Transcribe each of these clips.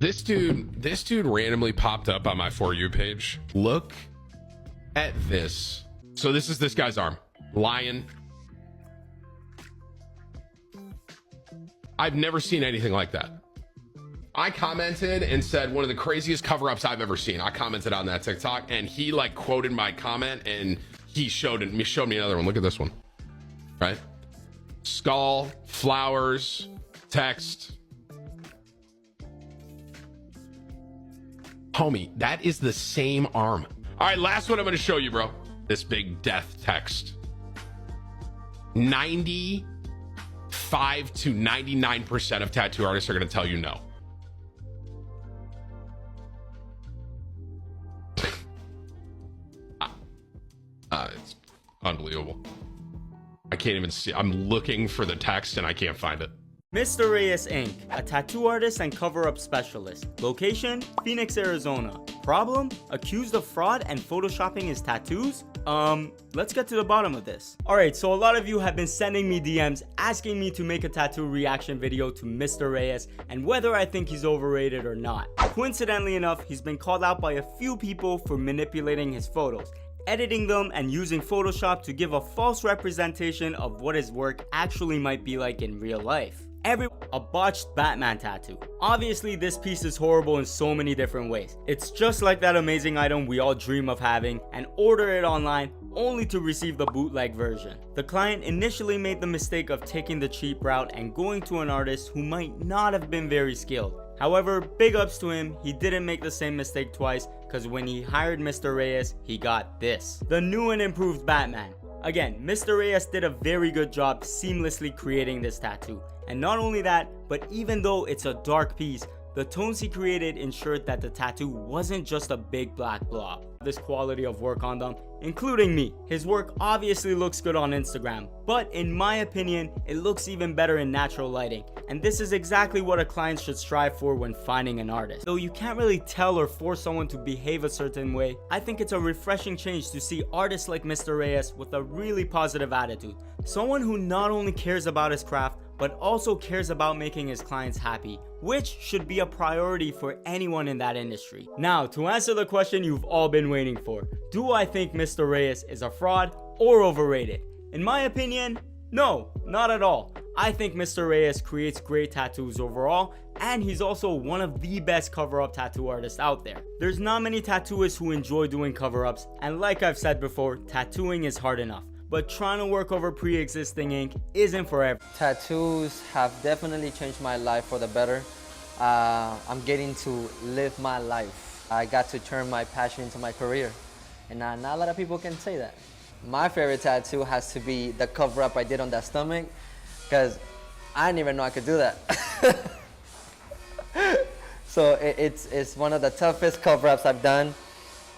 This dude randomly popped up on my For You page. Look at this. So this is this guy's arm. Lion. I've never seen anything like that. I commented and said one of the craziest cover-ups I've ever seen. I commented on that TikTok and he like quoted my comment and he showed me another one. Look at this one. Right? Skull, flowers, text. Homie, that is the same arm. All right, last one I'm going to show you, bro. This big death text. 95 to 99% of tattoo artists are going to tell you no. It's unbelievable. I can't even see. I'm looking for the text and I can't find it. Mr. Reyes Inc., a tattoo artist and cover-up specialist. Location, Phoenix, Arizona. Problem, accused of fraud and photoshopping his tattoos? Let's get to the bottom of this. Alright, so a lot of you have been sending me DMs asking me to make a tattoo reaction video to Mr. Reyes and whether I think he's overrated or not. Coincidentally enough, he's been called out by a few people for manipulating his photos, editing them and using Photoshop to give a false representation of what his work actually might be like in real life. A botched Batman tattoo. Obviously, this piece is horrible in so many different ways. It's just like that amazing item we all dream of having and order it online only to receive the bootleg version. The client initially made the mistake of taking the cheap route and going to an artist who might not have been very skilled. However, big ups to him, he didn't make the same mistake twice, because when he hired Mr. Reyes, he got this. The new and improved Batman. Again, Mr. Reyes did a very good job seamlessly creating this tattoo. And not only that, but even though it's a dark piece, the tones he created ensured that the tattoo wasn't just a big black blob. This quality of work on them, including me. His work obviously looks good on Instagram, but in my opinion, it looks even better in natural lighting. And this is exactly what a client should strive for when finding an artist. Though you can't really tell or force someone to behave a certain way, I think it's a refreshing change to see artists like Mr. Reyes with a really positive attitude. Someone who not only cares about his craft, but also cares about making his clients happy, which should be a priority for anyone in that industry. Now, to answer the question you've all been waiting for, do I think Mr. Reyes is a fraud or overrated? In my opinion, no, not at all. I think Mr. Reyes creates great tattoos overall, and he's also one of the best cover-up tattoo artists out there. There's not many tattooists who enjoy doing cover-ups, and like I've said before, tattooing is hard enough. But trying to work over pre-existing ink isn't for everyone. Tattoos have definitely changed my life for the better. I'm getting to live my life. I got to turn my passion into my career. And not a lot of people can say that. My favorite tattoo has to be the cover-up I did on that stomach, because I didn't even know I could do that. So it's one of the toughest cover-ups I've done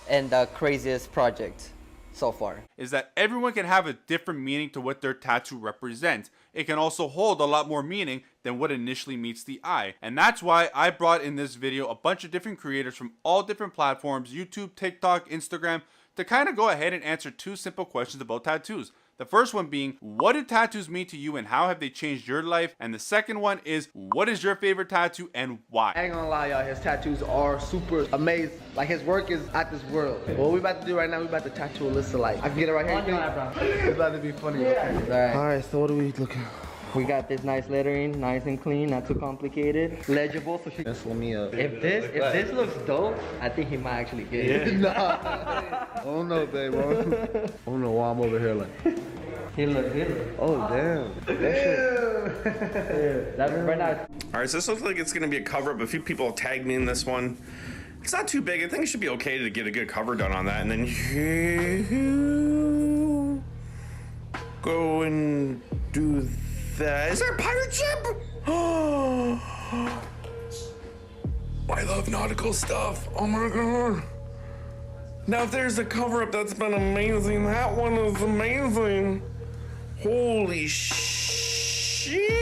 and the craziest project so far. Is that everyone can have a different meaning to what their tattoo represents. It can also hold a lot more meaning than what initially meets the eye. And that's why I brought in this video a bunch of different creators from all different platforms, YouTube, TikTok, Instagram, to kind of go ahead and answer two simple questions about tattoos. The first one being, what do tattoos mean to you and how have they changed your life? And the second one is, what is your favorite tattoo and why? I ain't gonna lie, y'all, his tattoos are super amazing. Like, his work is out this world. What we about to do right now, we about to tattoo Alyssa like. I can get it right here. It's about to be funny. Yeah. All right, so what are we looking? We got this nice lettering, nice and clean, not too complicated, legible. So she. That's me up. If this looks dope, I think he might actually get it. Nah. I don't know, babe. I don't know why I'm over here like. He look. Oh damn. That's right now. All right, so this looks like it's gonna be a cover up. A few people tagged me in this one. It's not too big. I think it should be okay to get a good cover done on that, and then you go and do that. Is there a pirate ship? Oh, I love nautical stuff. Oh my god. Now if there's a cover up that's been amazing, that one is amazing. Holy shit.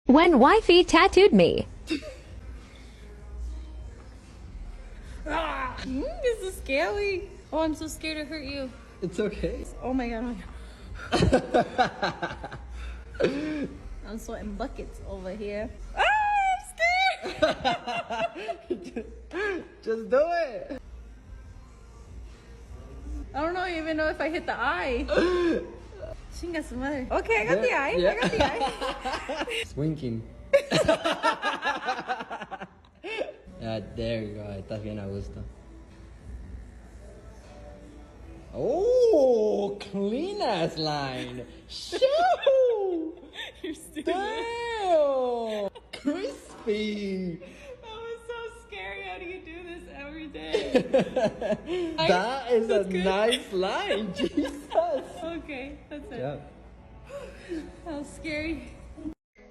When wifey tattooed me. This is scary. Oh, I'm so scared to hurt you. It's okay. Oh my god. I'm sweating buckets over here. Ah, I'm scared. Just do it. I don't even know if I hit the eye. Chinga su madre. Okay, I got the eye. I got the eye. It's winking. There you go. Estás bien a gusto. Oh, clean ass line. Shoo! You're stupid. Damn! Crispy. That was so scary. How do you do this every day? That is a good. nice line. Jesus. Okay, that's it. Yeah. That was scary.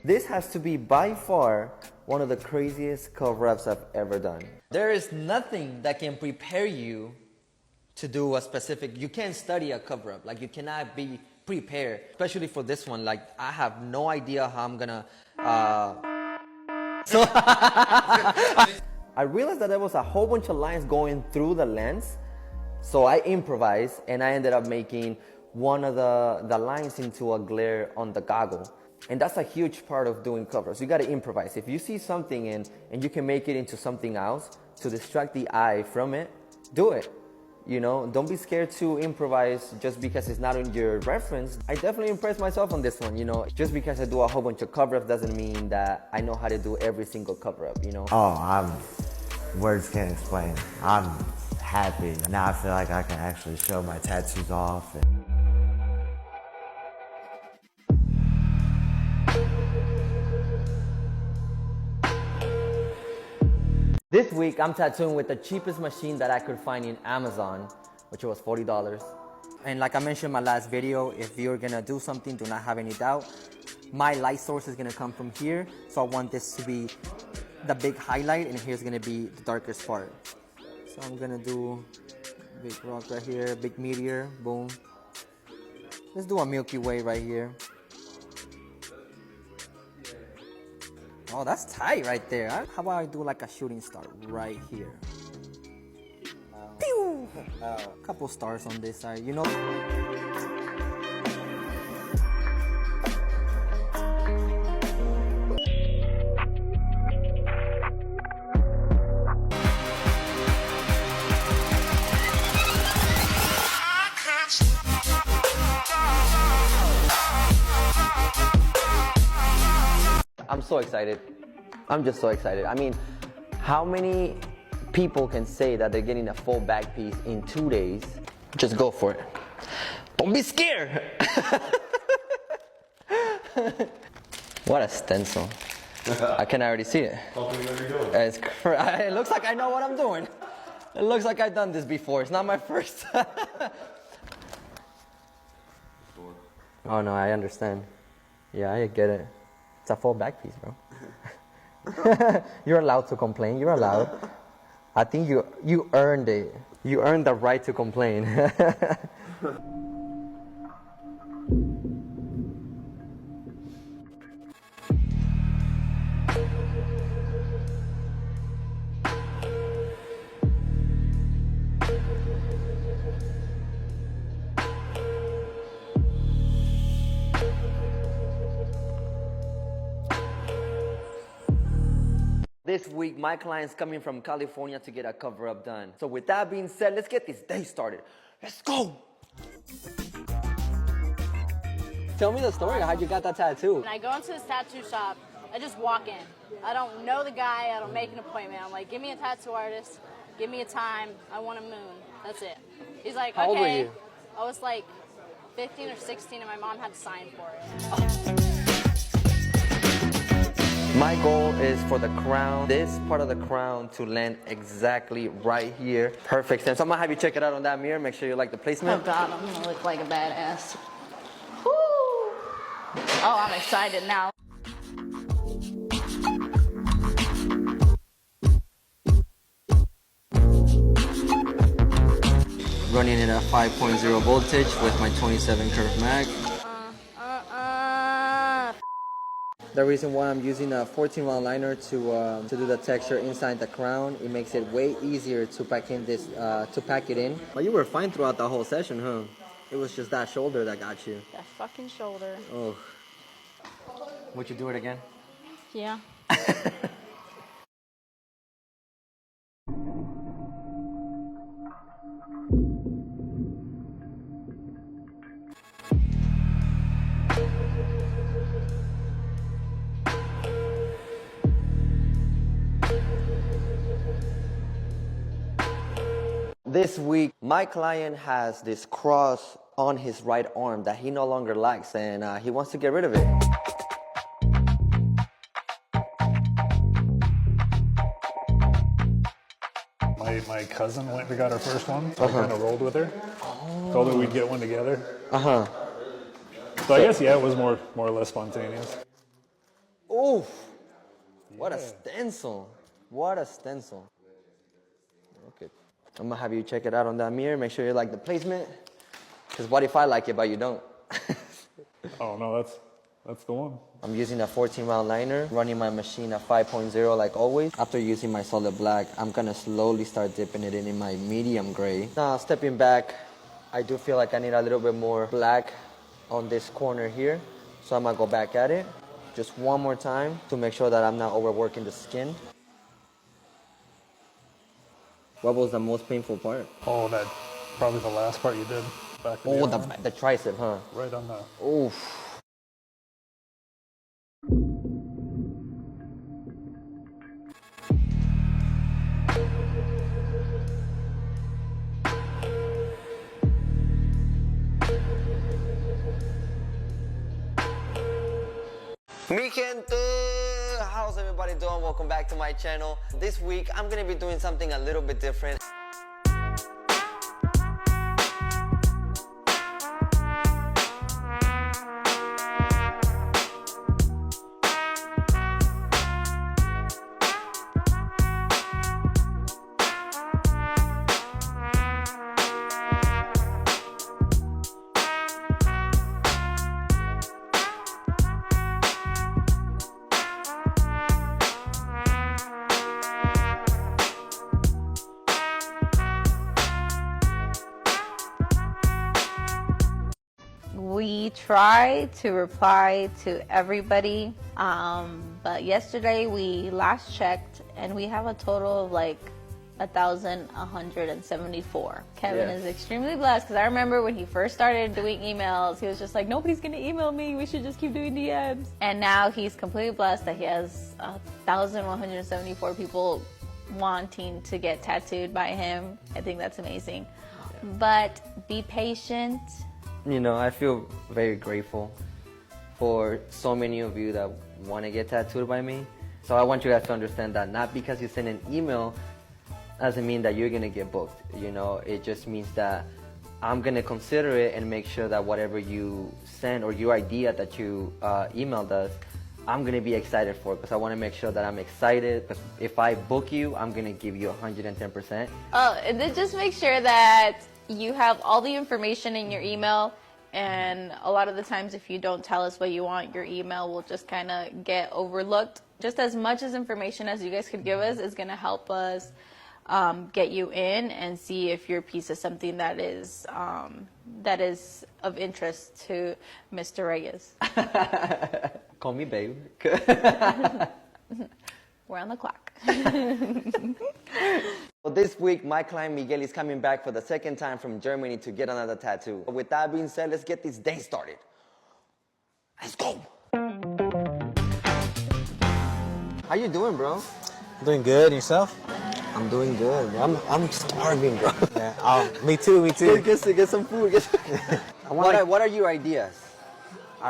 This has to be by far one of the craziest cover-ups I've ever done. There is nothing that can prepare you to do a specific, you can't study a cover-up. Like, you cannot be prepared, especially for this one. Like, I have no idea how I'm gonna, so I realized that there was a whole bunch of lines going through the lens. So I improvised and I ended up making one of the lines into a glare on the goggle. And that's a huge part of doing covers. You gotta improvise. If you see something and you can make it into something else to distract the eye from it, do it. You know, don't be scared to improvise just because it's not in your reference. I definitely impressed myself on this one, you know. Just because I do a whole bunch of cover-ups doesn't mean that I know how to do every single cover-up, you know. Oh, words can't explain. I'm happy. Now I feel like I can actually show my tattoos off. This week, I'm tattooing with the cheapest machine that I could find in Amazon, which was $40. And like I mentioned in my last video, if you're gonna do something, do not have any doubt. My light source is gonna come from here, so I want this to be the big highlight, and here's gonna be the darkest part. So I'm gonna do a big rock right here, big meteor, boom. Let's do a Milky Way right here. Oh, that's tight right there. How about I do like a shooting star right here? Pew! Couple stars on this side, you know. I'm so excited. I'm just so excited. I mean, how many people can say that they're getting a full back piece in 2 days? Just go for it. Don't be scared. What a stencil. I can already see it. It looks like I know what I'm doing. It looks like I've done this before. It's not my first. Oh no, I understand. Yeah, I get it. It's a full back piece, bro. You're allowed to complain. You're allowed. I think you earned it. You earned the right to complain. This week, my client's coming from California to get a cover-up done. So with that being said, let's get this day started. Let's go! Tell me the story of how you got that tattoo. When I go into this tattoo shop, I just walk in. I don't know the guy, I don't make an appointment. I'm like, give me a tattoo artist, give me a time, I want a moon. That's it. He's like, how okay. old were you? I was like 15 or 16 and my mom had to sign for it. My goal is for the crown, this part of the crown to land exactly right here. Perfect. So I'm gonna have you check it out on that mirror, make sure you like the placement. Oh God, I'm gonna look like a badass. Woo! Oh, I'm excited now. Running it at 5.0 voltage with my 27 curve mag. The reason why I'm using a 14-round liner to do the texture inside the crown, it makes it way easier to pack in this pack it in. But you were fine throughout the whole session, huh? It was just that shoulder that got you. That fucking shoulder. Oh. Would you do it again? Yeah. This week, my client has this cross on his right arm that he no longer likes, and he wants to get rid of it. My cousin went and got her first one, so I kind of rolled with her. Told her we'd get one together. So I guess, yeah, it was more or less spontaneous. Oof! What a stencil. What a stencil. Okay. I'm gonna have you check it out on that mirror, make sure you like the placement. Because what if I like it, but you don't? Oh, no, that's the one. I'm using a 14-round liner, running my machine at 5.0 like always. After using my solid black, I'm gonna slowly start dipping it in my medium gray. Now, stepping back, I do feel like I need a little bit more black on this corner here. So I'm gonna go back at it just one more time to make sure that I'm not overworking the skin. What was the most painful part? Oh, that probably the last part you did. Back of Oh, the arm. the tricep, huh? Right on that. Oof. Mi gente, how's everybody doing? Welcome back to my channel. This week, I'm gonna be doing something a little bit different. We try to reply to everybody, but yesterday we last checked and we have a total of like 1,174. Kevin is extremely blessed because I remember when he first started doing emails, he was just like, nobody's gonna email me, we should just keep doing DMs. And now he's completely blessed that he has 1,174 people wanting to get tattooed by him. I think that's amazing. But be patient. You know, I feel very grateful for so many of you that want to get tattooed by me. So I want you guys to understand that not because you send an email doesn't mean that you're going to get booked. You know, it just means that I'm going to consider it and make sure that whatever you send or your idea that you emailed us, I'm going to be excited for, because I want to make sure that I'm excited. Because if I book you, I'm going to give you 110%. Oh, and then just make sure that you have all the information in your email, and a lot of the times if you don't tell us what you want, your email will just kind of get overlooked. Just as much as information as you guys could give us is going to help us get you in and see if your piece is something that is of interest to Mr. Reyes. Call me babe. We're on the clock. Well, this week, my client Miguel is coming back for the second time from Germany to get another tattoo. With that being said, let's get this day started. Let's go. How you doing, bro? Doing good, and yourself? I'm doing good, bro. I'm starving, bro. Yeah, me too. Get some food. What are your ideas?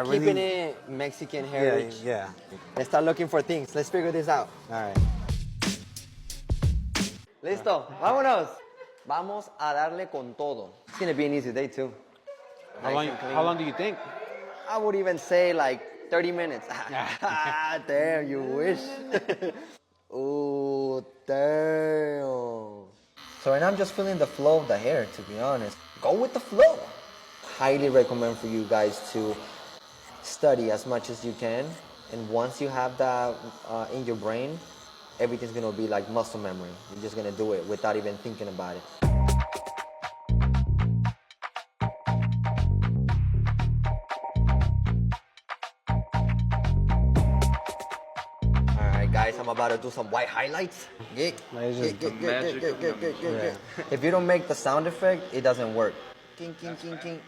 Keeping it Mexican heritage. Yeah. Let's start looking for things. Let's figure this out. All right. Listo, vámonos. Vamos a darle con todo. It's gonna be an easy day too. How long do you think? I would even say like 30 minutes. Damn, you wish. Oh, damn. So right now I'm just feeling the flow of the hair, to be honest. Go with the flow. Highly recommend for you guys to study as much as you can. And once you have that in your brain, everything's gonna be like muscle memory. You're just gonna do it without even thinking about it. guys, I'm about to do some white highlights. Get. If you don't make the sound effect, it doesn't work. King, king, king, king.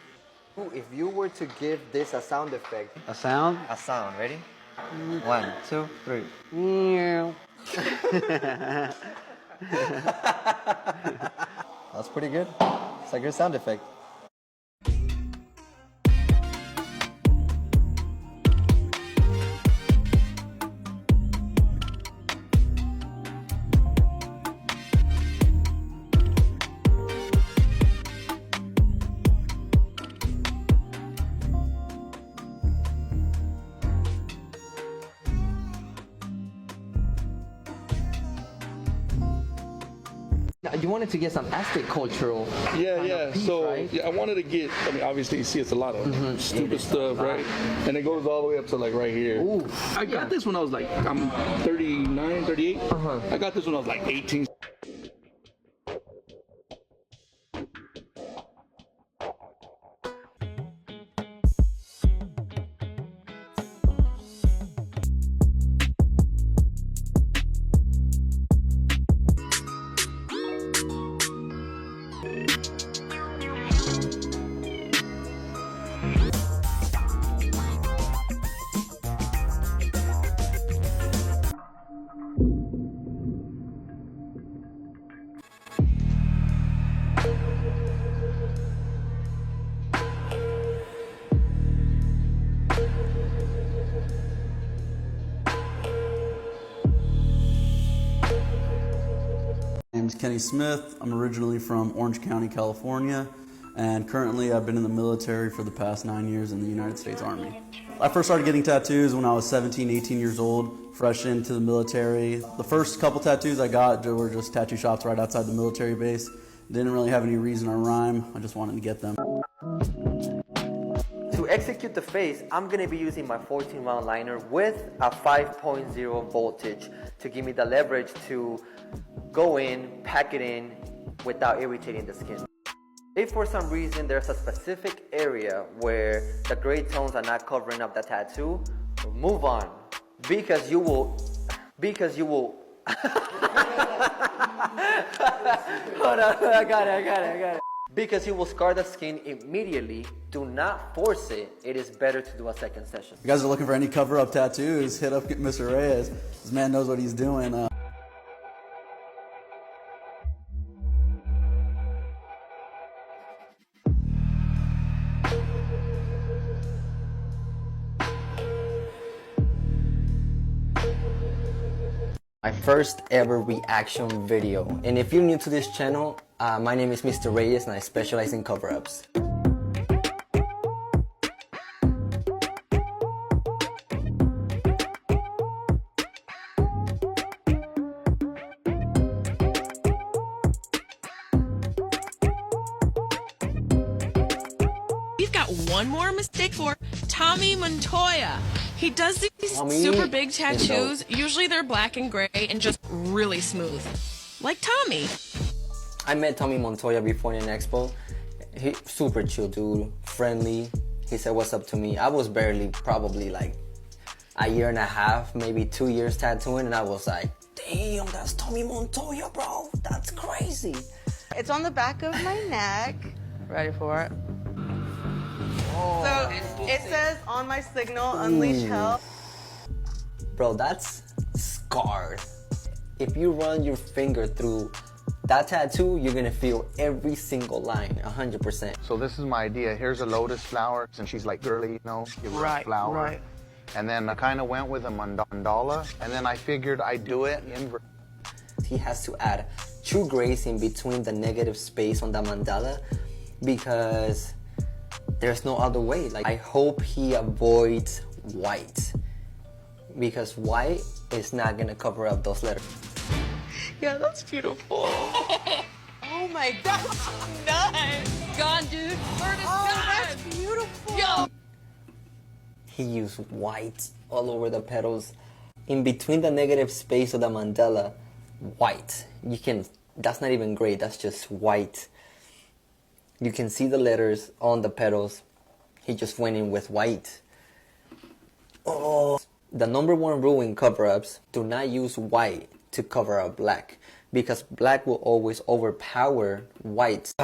Ooh, if you were to give this a sound effect. A sound? A sound, ready? 1, 2, 3. That's pretty good. It's a good sound effect. You wanted to get some Aztec cultural. Yeah. Piece, So right? yeah, I wanted to get. I mean, obviously you see it's a lot of stupid stuff, right? And it goes all the way up to like right here. Ooh, I got this when I was like, I'm 39, 38. I got this when I was like 18. My name is Kenny Smith. I'm originally from Orange County, California, and currently I've been in the military for the past 9 years in the United States Army. I first started getting tattoos when I was 17, 18 years old, fresh into the military. The first couple tattoos I got were just tattoo shops right outside the military base. Didn't really have any reason or rhyme, I just wanted to get them. To execute the face, I'm going to be using my 14-round liner with a 5.0 voltage to give me the leverage to go in, pack it in without irritating the skin. If for some reason there's a specific area where the gray tones are not covering up the tattoo, move on, because you will hold on, I got it. Because you will scar the skin immediately. Do not force it. It is better to do a second session. If you guys are looking for any cover-up tattoos, hit up Mr. Reyes. This man knows what he's doing. My first ever reaction video. And if you're new to this channel, my name is Mr. Reyes and I specialize in cover-ups. We've got one more mistake for Tommy Montoya. He does these super big tattoos. Usually they're black and gray and just really smooth. Like Tommy. I met Tommy Montoya before in an expo. He super chill dude, friendly. He said what's up to me. I was barely probably like a year and a half, maybe 2 years tattooing, and I was like, damn, that's Tommy Montoya, bro. That's crazy. It's on the back of my neck. Ready for it? Oh. So it says on my signal, unleash hell. Bro, that's scarred. If you run your finger through that tattoo, you're gonna feel every single line, 100%. So this is my idea. Here's a lotus flower, and she's like girly, you know, give her a flower. Right. And then I kind of went with a mandala, and then I figured I'd do it in. He has to add true grace in between the negative space on the mandala because there's no other way. Like, I hope he avoids white because white is not gonna cover up those letters. Yeah, that's beautiful. Oh my god, nuts! Gone, dude. Bird is gone. That's beautiful. Yo. He used white all over the petals. In between the negative space of the mandala, white. You can, that's not even gray, that's just white. You can see the letters on the petals. He just went in with white. Oh, The #1 rule in cover-ups: do not use white to cover up black, because black will always overpower white.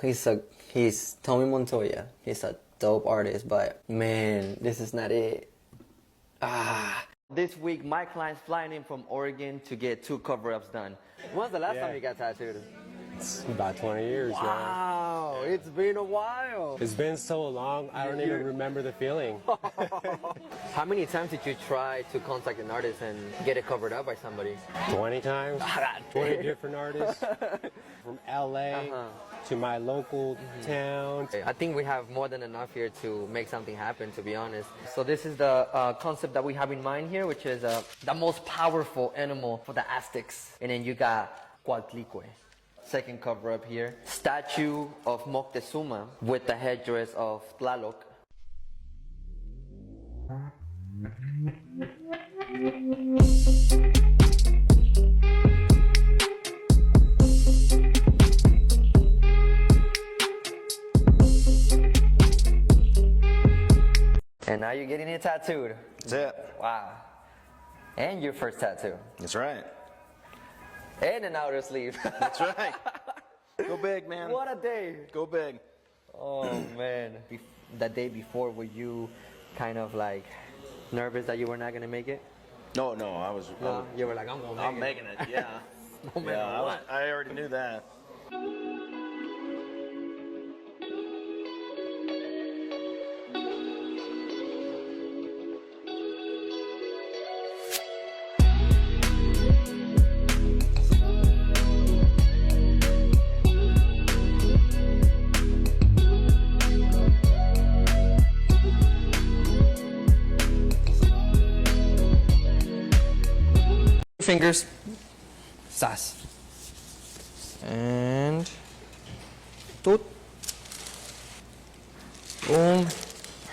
He's Tommy Montoya. He's a dope artist, but man, this is not it. This week, my client's flying in from Oregon to get 2 cover-ups done. When's the last time you got tattooed? It's about 20 years now. Wow, it's been a while. It's been so long, I don't even remember the feeling. How many times did you try to contact an artist and get it covered up by somebody? 20 times, 20 different artists, from LA to my local town. I think we have more than enough here to make something happen, to be honest. So this is the concept that we have in mind here, which is the most powerful animal for the Aztecs. And then you got Coatlicue. Second cover up here, statue of Moctezuma with the headdress of Tlaloc. And now you're getting it tattooed. That's it. Wow. And your first tattoo. That's right. And an outer sleeve. That's right. Go big, man. What a day. Go big. Oh, man. The day before, were you kind of like nervous that you were not going to make it? No, I was. No, you were like, I'm going to make it. I'm making it, yeah. No matter what. I already knew that. Fingers, sas, and toot, boom,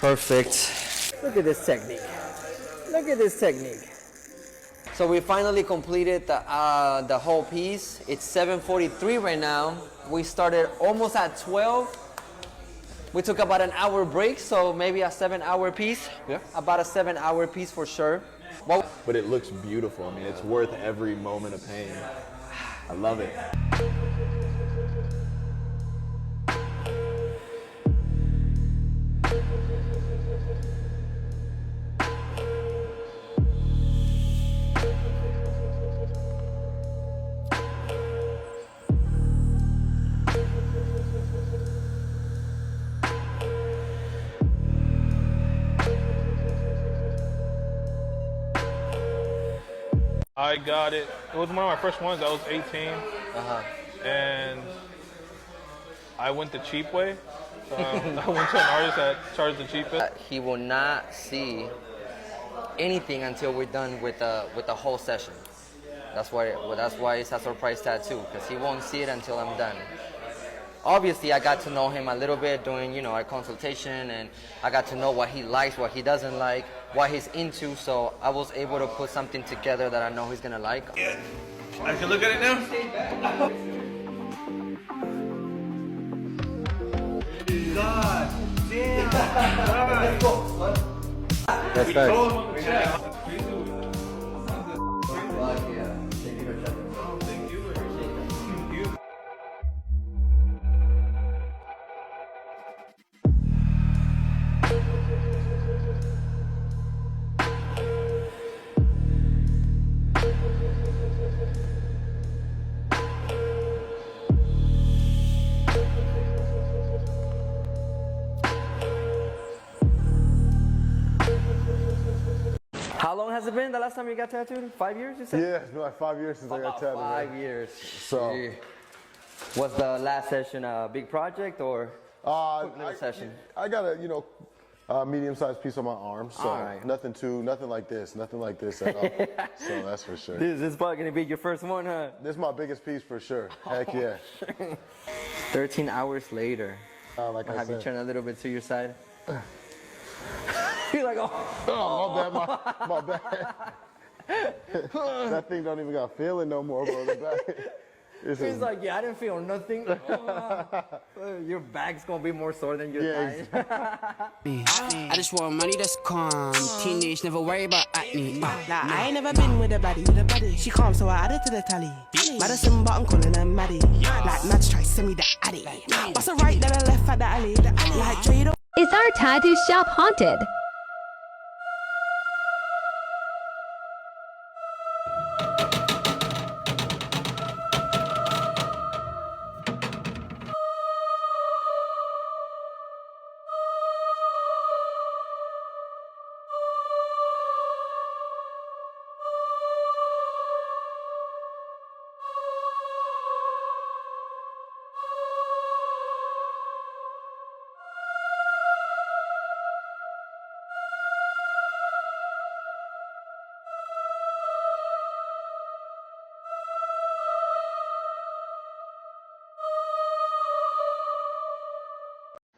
perfect. Look at this technique. Look at this technique. So we finally completed the whole piece. It's 7:43 right now. We started almost at 12. We took about an hour break, so maybe a 7-hour piece. Yeah. About a 7-hour piece for sure. But it looks beautiful. I mean, it's worth every moment of pain. I love it. I got it. It was one of my first ones. I was 18. And I went the cheap way. I went to an artist that charged the cheapest. He will not see anything until we're done with the whole session. That's why it's a surprise tattoo, because he won't see it until I'm done. Obviously, I got to know him a little bit during, our consultation, and I got to know what he likes, what he doesn't like, what he's into, so I was able to put something together that I know he's gonna like. Yeah. I can look at it now? God damn! That's facts. How long has it been the last time you got tattooed? 5 years, you said? Yeah, it's been like 5 years since I got tattooed. 5 years. So. Gee. Was the last session a big project or quick little session? I got a medium-sized piece on my arm, so nothing like this at all. So that's for sure. This is probably gonna be your first one, huh? This is my biggest piece for sure. Heck yeah. 13 hours later. Like I have said. you turn a little bit to your side? You're like, my bad. That thing don't even got feeling no more, bro. The back. He's like, yeah, I didn't feel nothing. Your back's gonna be more sore than your thighs. I just want money that's calm. Teenage, never worry about acne. Nah, I ain't never been with a baddie. She calm, so I add it to the tally. Madison, but I'm calling her Maddie. Like Mads try to send me the addy. What's a right, then I left at the alley. Like Jado. Is our tattoo shop haunted?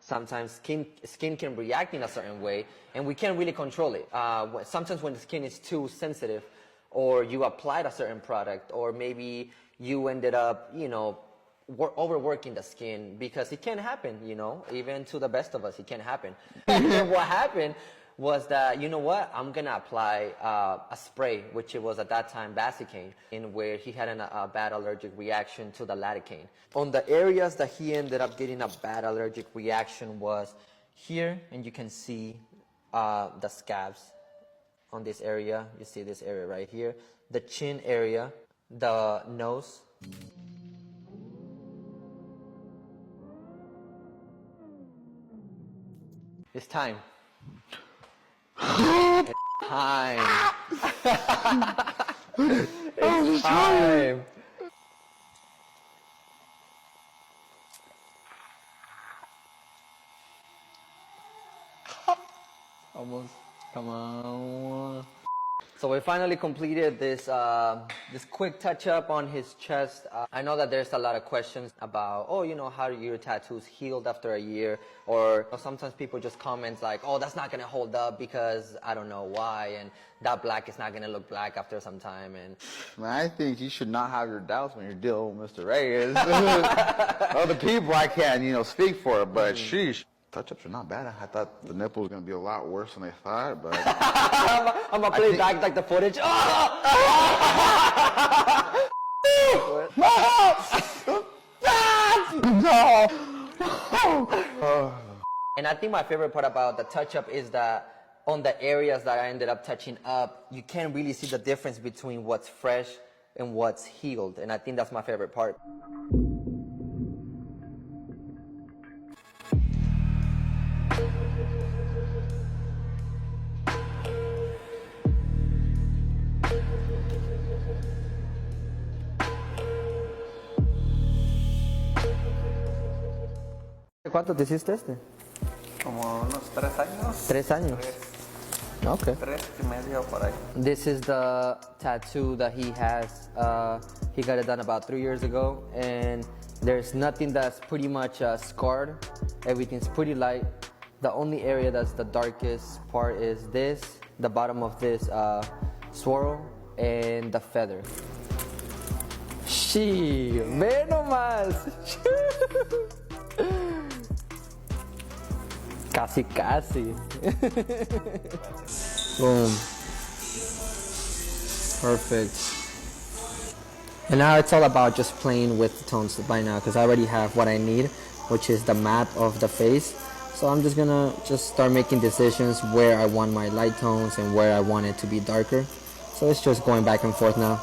Sometimes skin can react in a certain way, and we can't really control it. Sometimes when the skin is too sensitive, or you applied a certain product, or maybe you ended up, overworking the skin, because it can happen, even to the best of us, it can happen. And what happened was that, I'm gonna apply a spray, which it was at that time Basicane, in where he had a bad allergic reaction to the lidocaine. On the areas that he ended up getting a bad allergic reaction was here, and you can see the scabs on this area. You see this area right here, the chin area, the nose. It's time. It's time. It's time. Almost. Come on. So we finally completed this this quick touch-up on his chest. I know that there's a lot of questions about, how do your tattoos healed after a year? Or sometimes people just comment like, oh, that's not gonna hold up because I don't know why, and that black is not gonna look black after some time. And man, I think you should not have your doubts when you're dealing with Mr. Reyes. Other people I can't, speak for it, but sheesh. Touch-ups are not bad. I thought the nipple was going to be a lot worse than I thought, but... I'm going to play back like the footage. And I think my favorite part about the touch-up is that on the areas that I ended up touching up, you can't really see the difference between what's fresh and what's healed. And I think that's my favorite part. ¿Cuánto te hiciste este? Como unos 3 años. 3 años. Okay. 3 y medio por ahí. This is the tattoo that he has. He got it done about 3 years ago, and there's nothing that's pretty much scarred. Everything's pretty light. The only area that's the darkest part is this, the bottom of this swirl, and the feather. She, ve nomás. Casi, casi. Boom. Perfect. And now it's all about just playing with the tones by now, because I already have what I need, which is the map of the face. So I'm just gonna start making decisions where I want my light tones and where I want it to be darker. So it's just going back and forth now.